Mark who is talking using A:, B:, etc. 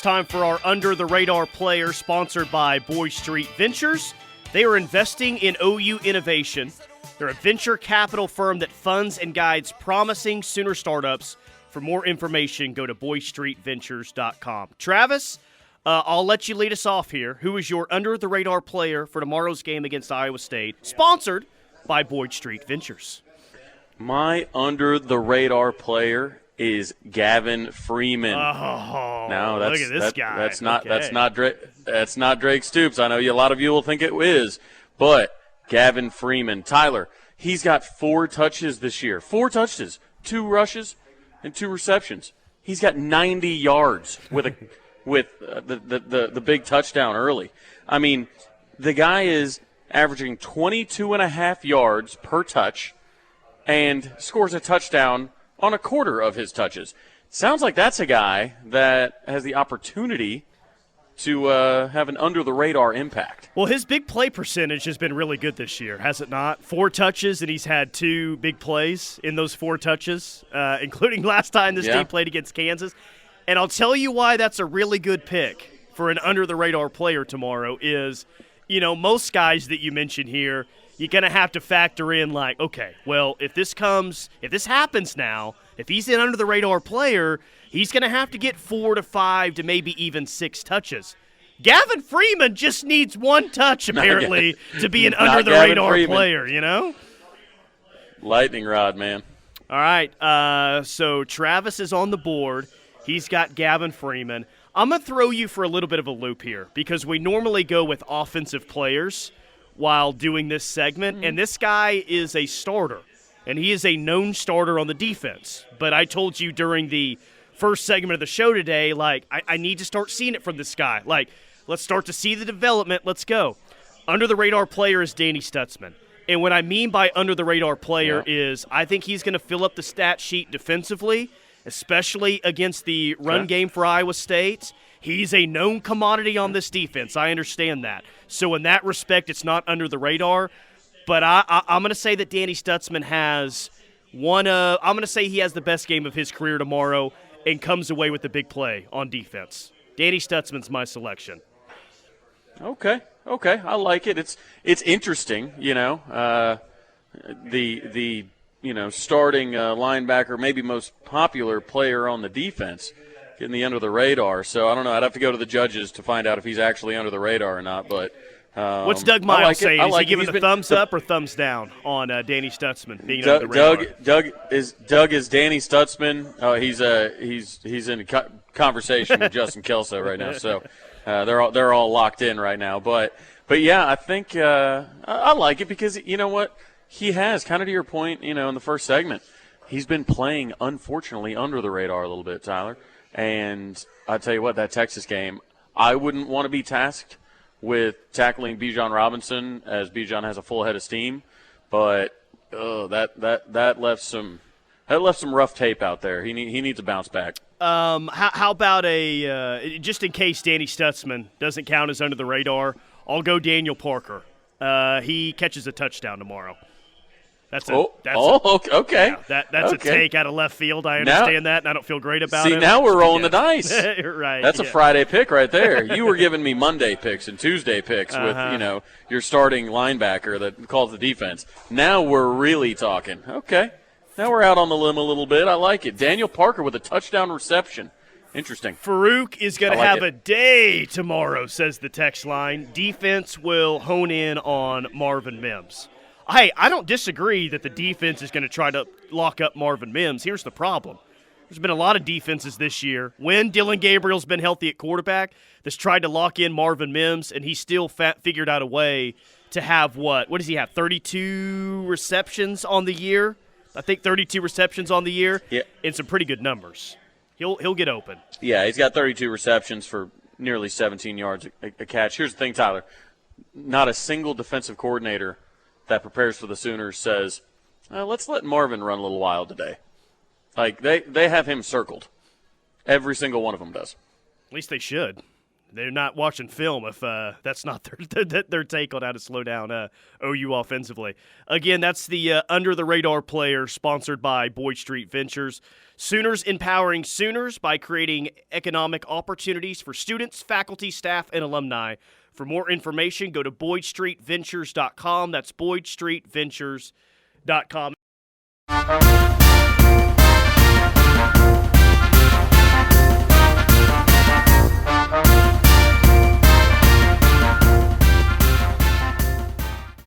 A: time for our Under the Radar player sponsored by Boyd Street Ventures. They are investing in OU innovation. They're a venture capital firm that funds and guides promising Sooner startups. For more information, go to boystreetventures.com. Travis, I'll let you lead us off here. Who is your Under the Radar player for tomorrow's game against Iowa State, sponsored by Boyd Street Ventures?
B: My Under the Radar player is Gavin Freeman.
A: Oh,
B: no,
A: look at this guy.
B: That's not Drake Stoops. I know a lot of you will think it is, but Gavin Freeman, Tyler, he's got 4 touches this year. 4 touches, 2 rushes, and 2 receptions. He's got 90 yards with the big touchdown early. I mean, the guy is averaging 22.5 yards per touch and scores a touchdown on a quarter of his touches. Sounds like that's a guy that has the opportunity to have an under-the-radar impact.
A: Well, his big play percentage has been really good this year, has it not? 4 touches, and he's had 2 big plays in those 4 touches, including last time this team played against Kansas. And I'll tell you why that's a really good pick for an under-the-radar player tomorrow is, you know, most guys that you mentioned here, you're going to have to factor in like, okay, well, if this happens now, if he's an under-the-radar player, he's going to have to get 4 to 5 to maybe even 6 touches. Gavin Freeman just needs 1 touch, apparently, to be an under-the-radar player, you know?
B: Lightning rod, man.
A: All right, so Travis is on the board. He's got Gavin Freeman. I'm going to throw you for a little bit of a loop here because we normally go with offensive players while doing this segment, and this guy is a starter, and he is a known starter on the defense. But I told you during the first segment of the show today, like, I need to start seeing it from this guy. Like, let's start to see the development. Let's go. Under-the-radar player is Danny Stutzman. And what I mean by under-the-radar player is I think he's going to fill up the stat sheet defensively, especially against the run game for Iowa State. He's a known commodity on this defense. I understand that. So in that respect, it's not under the radar. But I'm going to say that Danny Stutzman has I'm going to say he has the best game of his career tomorrow and comes away with the big play on defense. Danny Stutzman's my selection.
B: Okay, I like it. It's interesting, you know. The starting linebacker, maybe most popular player on the defense, getting the under the radar. So I don't know. I'd have to go to the judges to find out if he's actually under the radar or not. But
A: what's Doug Miles saying? Is he giving the thumbs up or thumbs down on Danny Stutzman being under the radar?
B: Doug is Danny Stutzman. He's in a conversation with Justin Kelso right now. So they're all locked in right now. But yeah, I think I like it because you know what. He has, kind of to your point, you know, in the first segment, he's been playing, unfortunately, under the radar a little bit, Tyler. And I tell you what, that Texas game, I wouldn't want to be tasked with tackling Bijan Robinson as Bijan has a full head of steam, but that left some rough tape out there. He needs a bounce back.
A: How about just in case Danny Stutzman doesn't count as under the radar, I'll go Daniel Parker. He catches a touchdown tomorrow. That's
B: okay.
A: Yeah, that's a take out of left field. I understand that, and I don't feel great about it.
B: See, now we're rolling the dice.
A: Right.
B: That's a Friday pick right there. You were giving me Monday picks and Tuesday picks with, your starting linebacker that calls the defense. Now we're really talking. Okay. Now we're out on the limb a little bit. I like it. Daniel Parker with a touchdown reception. Interesting.
A: Farouk is going to have a day tomorrow, says the text line. Defense will hone in on Marvin Mims. Hey, I don't disagree that the defense is going to try to lock up Marvin Mims. Here's the problem. There's been a lot of defenses this year. When Dylan Gabriel's been healthy at quarterback, that's tried to lock in Marvin Mims, and he still figured out a way to have what does he have, 32 receptions on the year? I think 32 receptions on the year.
B: Yeah.
A: And some pretty good numbers. He'll get open.
B: Yeah, he's got 32 receptions for nearly 17 yards a catch. Here's the thing, Tyler. Not a single defensive coordinator that prepares for the Sooners says, let's let Marvin run a little wild today. Like, they have him circled. Every single one of them does.
A: At least they should. They're not watching film if that's not their take on how to slow down OU offensively. Again, that's the Under the Radar player sponsored by Boyd Street Ventures. Sooners empowering Sooners by creating economic opportunities for students, faculty, staff, and alumni. For more information, go to BoydStreetVentures.com. That's BoydStreetVentures.com.